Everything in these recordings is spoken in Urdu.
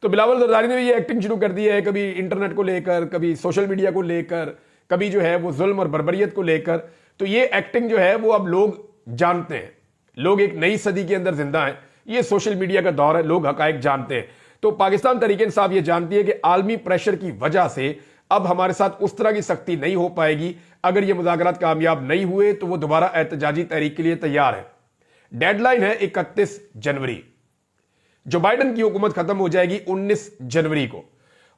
تو بلاول زرداری نے بھی یہ ایکٹنگ شروع کر دی ہے، کبھی انٹرنیٹ کو لے کر، کبھی سوشل میڈیا کو لے کر، کبھی جو ہے وہ ظلم اور بربریت کو لے کر. تو یہ ایکٹنگ جو ہے وہ اب لوگ جانتے ہیں. لوگ ایک نئی صدی کے اندر زندہ ہیں، یہ سوشل میڈیا کا دور ہے، لوگ حقائق جانتے ہیں. تو پاکستان تحریک انصاف یہ جانتی ہے کہ عالمی پریشر کی وجہ سے اب ہمارے ساتھ اس طرح کی سختی نہیں ہو پائے گی. اگر یہ مذاکرات کامیاب نہیں ہوئے تو وہ دوبارہ احتجاجی تحریک کے لیے تیار ہے. ڈیڈ لائن ہے 31 جنوری. جو بائیڈن کی حکومت ختم ہو جائے گی 19 جنوری کو،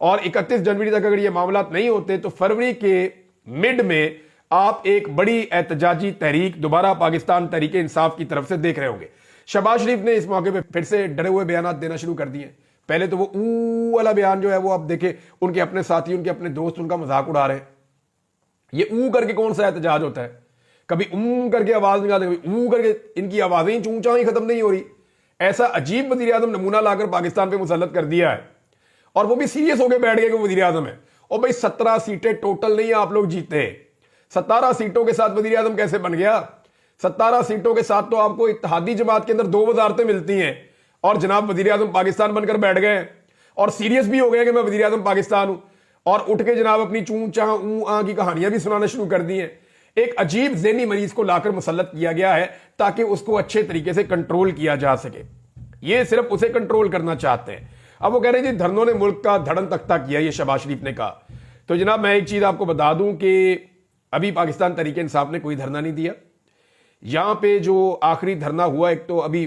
اور 31 جنوری تک اگر یہ معاملات نہیں ہوتے تو فروری کے مڈ میں آپ ایک بڑی احتجاجی تحریک دوبارہ پاکستان تحریک انصاف کی طرف سے دیکھ رہے ہوں گے. شہباز شریف نے اس موقع پہ پھر سے ڈرے ہوئے بیانات دینا شروع کر دیے. پہلے تو وہ او والا بیان جو ہے وہ آپ دیکھیں، ان کے اپنے ساتھی، ان کے اپنے دوست ان کا مذاق اڑا رہے ہیں. یہ او کر کے کون سا احتجاج ہوتا ہے؟ کبھی کر کے آواز نکالتے، کبھی او کر کے، ان کی آوازیں چونچاں ہی ختم نہیں ہو رہی. ایسا عجیب وزیر اعظم نمونہ لا کر پاکستان پہ مسلط کر دیا ہے، اور وہ بھی سیریس ہو کے بیٹھ گئے کہ وزیر اعظم ہے. اور بھائی 17 سیٹیں ٹوٹل نہیں آپ لوگ جیتے. 17 سیٹوں کے ساتھ وزیر اعظم کیسے بن گیا؟ 17 سیٹوں کے ساتھ تو آپ کو اتحادی جماعت کے اندر 2 وزارتیں ملتی ہیں، اور جناب وزیر اعظم پاکستان بن کر بیٹھ گئے، اور سیریس بھی ہو گئے کہ میں وزیر اعظم پاکستان ہوں، اور اٹھ کے جناب اپنی چون چاں اون آ کی کہانیاں بھی سنانا شروع کر دی ہیں. ایک عجیب ذہنی مریض کو لا کر مسلط کیا گیا ہے تاکہ اس کو اچھے طریقے سے کنٹرول کیا جا سکے. یہ صرف اسے کنٹرول کرنا چاہتے ہیں. اب وہ کہہ رہے ہیں جی دھرنوں نے ملک کا دھڑن تختہ کیا، یہ شہباز شریف نے کہا. تو جناب میں ایک چیز آپ کو بتا دوں کہ ابھی پاکستان تحریک انصاف نے کوئی دھرنا نہیں دیا. یہاں پہ جو آخری دھرنا ہوا، ایک تو ابھی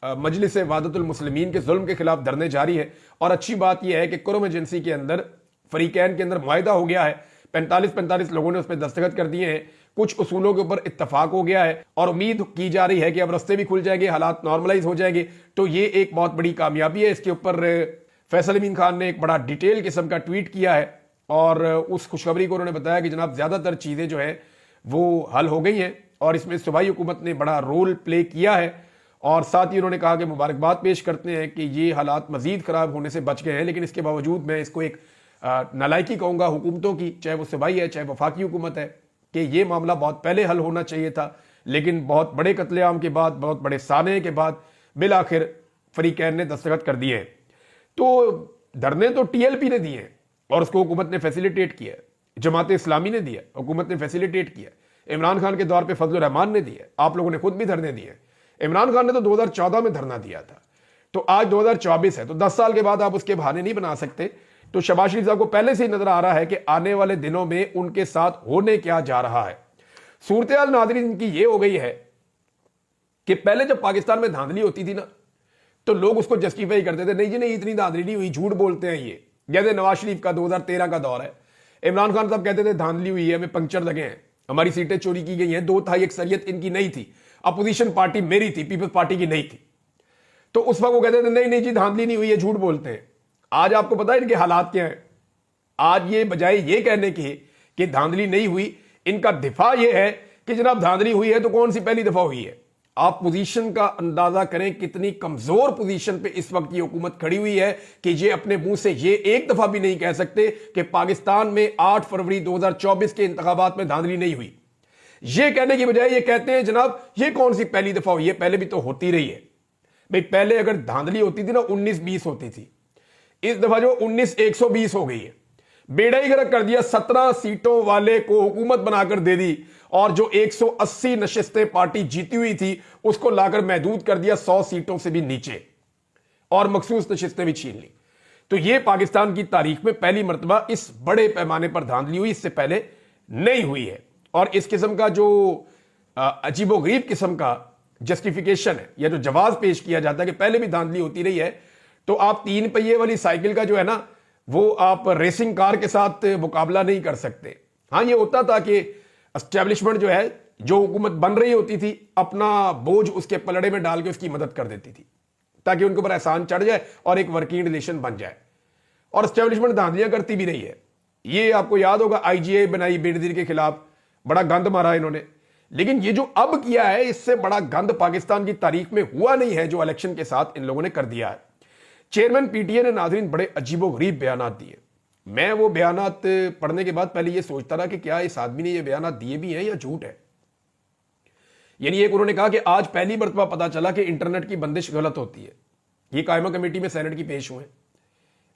مجلس وحدت المسلمین کے ظلم کے خلاف دھرنے جاری ہے، اور اچھی بات یہ ہے کہ قرم ایجنسی کے اندر فریقین کے اندر معاہدہ ہو گیا ہے. 45 لوگوں نے اس پہ دستخط کر دیے ہیں. کچھ اصولوں کے اوپر اتفاق ہو گیا ہے، اور امید کی جا رہی ہے کہ اب رستے بھی کھل جائیں گے، حالات نارملائز ہو جائیں گے. تو یہ ایک بہت بڑی کامیابی ہے. اس کے اوپر فیصل امین خان نے ایک بڑا ڈیٹیل قسم کا ٹویٹ کیا ہے، اور اس خوشخبری کو انہوں نے بتایا کہ جناب زیادہ تر چیزیں جو ہیں وہ حل ہو گئی ہیں، اور اس میں صوبائی حکومت نے بڑا رول پلے کیا ہے. اور ساتھ ہی انہوں نے کہا کہ مبارکباد پیش کرتے ہیں کہ یہ حالات مزید خراب ہونے سے بچ گئے ہیں. لیکن اس کے باوجود میں اس کو ایک نالائکی کہوں گا حکومتوں کی، چاہے وہ صوبائی ہے چاہے وفاقی حکومت ہے، کہ یہ معاملہ بہت پہلے حل ہونا چاہیے تھا. لیکن بہت بڑے قتل عام کے بعد، بہت بڑے سانحے کے بعد بالآخر فریقین نے دستخط کر دیے ہیں. تو دھرنے تو ٹی ایل پی نے دیے ہیں، اور اس کو حکومت نے فیسیلیٹیٹ کیا ہے. جماعت اسلامی نے دیا، حکومت نے فیسیلیٹیٹ کیا. عمران خان کے دور پہ فضل الرحمان نے دیا، آپ لوگوں نے خود بھی دھرنے دیے. عمران خان نے تو 2014 میں دھرنا دیا تھا، تو آج 2024 ہے، تو 10 سال کے بعد آپ اس کے بہانے نہیں بنا سکتے. تو شہباز شریف صاحب کو پہلے سے ہی نظر آ رہا ہے کہ آنے والے دنوں میں ان کے ساتھ ہونے کیا جا رہا ہے. صورتحال ناظرین کی یہ ہو گئی ہے کہ پہلے جب پاکستان میں دھاندلی ہوتی تھی نا، تو لوگ اس کو جسٹیفائی کرتے تھے، نہیں جی نہیں اتنی دھاندلی نہیں ہوئی، جھوٹ بولتے ہیں یہ. جیسے نواز شریف کا 2013 کا دور ہے، عمران خان صاحب کہتے تھے دھاندلی ہوئی ہے، ہمیں پنکچر لگے ہیں، ہماری سیٹیں چوری کی گئی ہیں، 2/3 اکثریت ان کی نہیں تھی، اپوزیشن پارٹی میری تھی، پیپلز پارٹی کی نہیں تھی. تو اس وقت وہ کہتے تھے نہیں نہیں جی دھاندلی نہیں ہوئی ہے، جھوٹ بولتے ہیں. آج آپ کو پتا ہے ان کے حالات کیا ہیں؟ آج یہ بجائے یہ کہنے کے کہ دھاندلی نہیں ہوئی، ان کا دفاع یہ ہے کہ جناب دھاندلی ہوئی ہے تو کون سی پہلی دفعہ ہوئی ہے. آپ پوزیشن کا اندازہ کریں کتنی کمزور پوزیشن پہ اس وقت یہ حکومت کھڑی ہوئی ہے کہ یہ اپنے منہ سے یہ ایک دفعہ بھی نہیں کہہ سکتے کہ پاکستان میں 8 فروری 2024 کے انتخابات میں دھاندلی نہیں ہوئی. یہ کہنے کی بجائے یہ کہتے ہیں جناب یہ کون سی پہلی دفعہ ہوئی ہے، پہلے بھی تو ہوتی رہی ہے. بھئی پہلے اگر دھاندلی ہوتی تھی نا 19-20 ہوتی تھی، اس دفعہ جو 19-120 ہو گئی ہے. بیڑا ہی گرک کر دیا، 17 سیٹوں والے کو حکومت بنا کر دے دی، اور جو 180 نشستیں پارٹی جیتی ہوئی تھی اس کو لا کر محدود کر دیا 100 سیٹوں سے بھی نیچے، اور مخصوص نشستیں بھی چھین لی. تو یہ پاکستان کی تاریخ میں پہلی مرتبہ اس بڑے پیمانے پر دھاندلی ہوئی، اس سے پہلے نہیں ہوئی ہے. اور اس قسم کا جو عجیب و غریب قسم کا جسٹیفیکیشن ہے یا جو جواز پیش کیا جاتا ہے کہ پہلے بھی دھاندلی ہوتی رہی ہے، تو آپ 3 پہیے والی سائیکل کا جو ہے نا وہ آپ ریسنگ کار کے ساتھ مقابلہ نہیں کر سکتے. ہاں یہ ہوتا تھا کہ اسٹیبلشمنٹ جو ہے، جو حکومت بن رہی ہوتی تھی، اپنا بوجھ اس کے پلڑے میں ڈال کے اس کی مدد کر دیتی تھی تاکہ ان کے اوپر احسان چڑھ جائے اور ایک ورکنگ ریلیشن بن جائے. اور اسٹیبلشمنٹ دھاندلیاں کرتی بھی رہی ہے. یہ آپ کو یاد ہوگا IGA بنائی بے نظیر کے خلاف، بڑا گند مارا انہوں نے. لیکن یہ جو اب کیا ہے اس سے بڑا گند پاکستان کی تاریخ میں ہوا نہیں ہے جو الیکشن کے ساتھ ان لوگوں نے کر دیا ہے. چیئرمین پی ٹی اے نے ناظرین بڑے عجیب و غریب بیانات دیے. میں وہ بیانات پڑھنے کے بعد پہلے یہ سوچتا رہا کہ کیا اس آدمی نے یہ بیانات دیے بھی ہیں یا جھوٹ ہے. یعنی ایک انہوں نے کہا کہ آج پہلی مرتبہ پتا چلا کہ انٹرنیٹ کی بندش غلط ہوتی ہے. یہ قائمہ کمیٹی میں سینٹ کی پیش ہوئے.